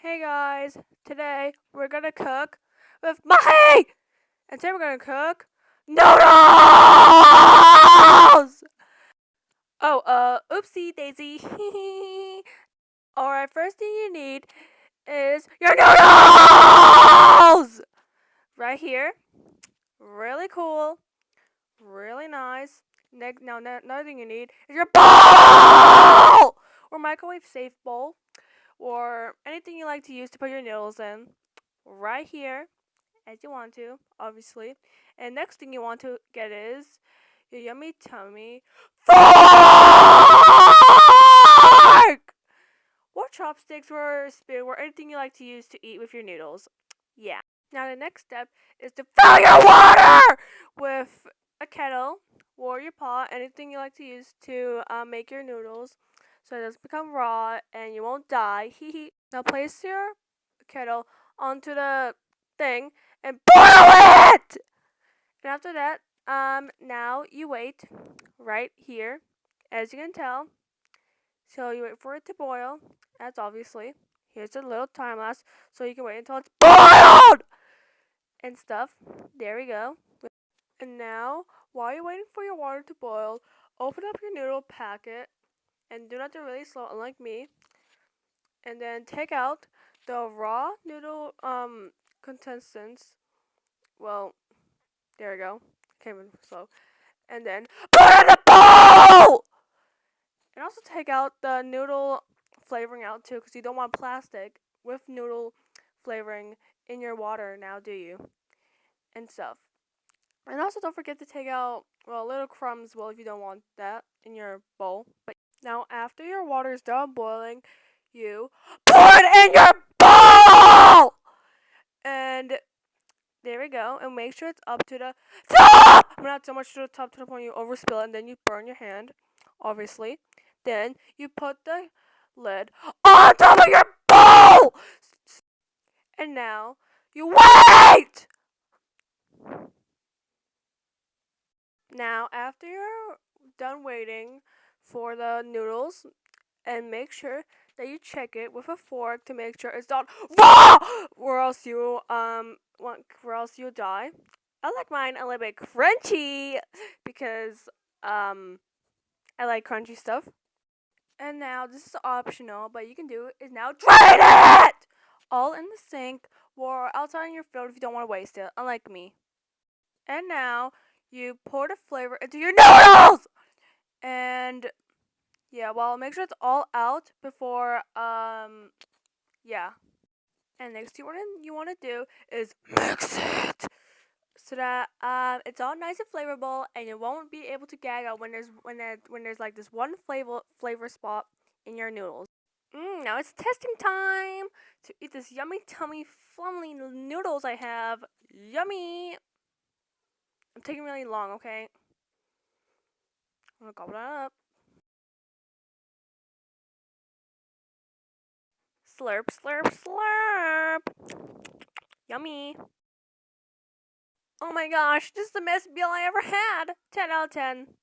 Hey guys, today we're gonna cook with Mahi! And today we're gonna cook noodles! Oopsie daisy. Alright, first thing you need is your noodles! Right here. Really cool. Really nice. Another thing you need is your bowl! Or microwave safe bowl. Or anything you like to use to put your noodles in. Right here, as you want to, obviously. And next thing you want to get is your yummy tummy fork! Or chopsticks or a spoon or anything you like to use to eat with your noodles. Yeah. Now the next step is to fill your water with a kettle or your pot, anything you like to use to make your noodles so it doesn't become raw and you won't die. Now place your kettle onto the thing and boil it! And after that, now you wait right here, as you can tell. So you wait for it to boil, as obviously. Here's a little time lapse, so you can wait until it's boiled! And stuff. There we go. And now, while you're waiting for your water to boil, open up your noodle packet, and do not do really slow, unlike me. And then take out the raw noodle contestants. Well, there we go. Came in slow. And then put it in the bowl! And also take out the noodle flavoring out too, because you don't want plastic with noodle flavoring in your water now, do you? And stuff. And also don't forget to take out, little crumbs, if you don't want that in your bowl. But now after your water is done boiling, you pour it in your bowl! And there we go. And make sure it's up to the top! Not so much to the top to the point you overspill it and then you burn your hand, obviously. Then you put the lid on top of your bowl! And now you wait! Now, after you're done waiting for the noodles, and make sure that you check it with a fork to make sure it's not raw, or else you die. I like mine a little bit crunchy because I like crunchy stuff. And now this is optional, but you can do is now drain it all in the sink or outside in your field if you don't want to waste it, unlike me. And now you pour the flavor into your noodles, and make sure it's all out before yeah. And next you wanna do is mix it so that it's all nice and flavorful, and you won't be able to gag out when there's like this one flavor spot in your noodles. Now it's testing time to eat this yummy tummy flummy noodles I have. Yummy! I'm taking really long, okay? I'm gonna gobble that up. Slurp, slurp, slurp. Yummy. Oh my gosh, this is the best meal I ever had. 10 out of 10.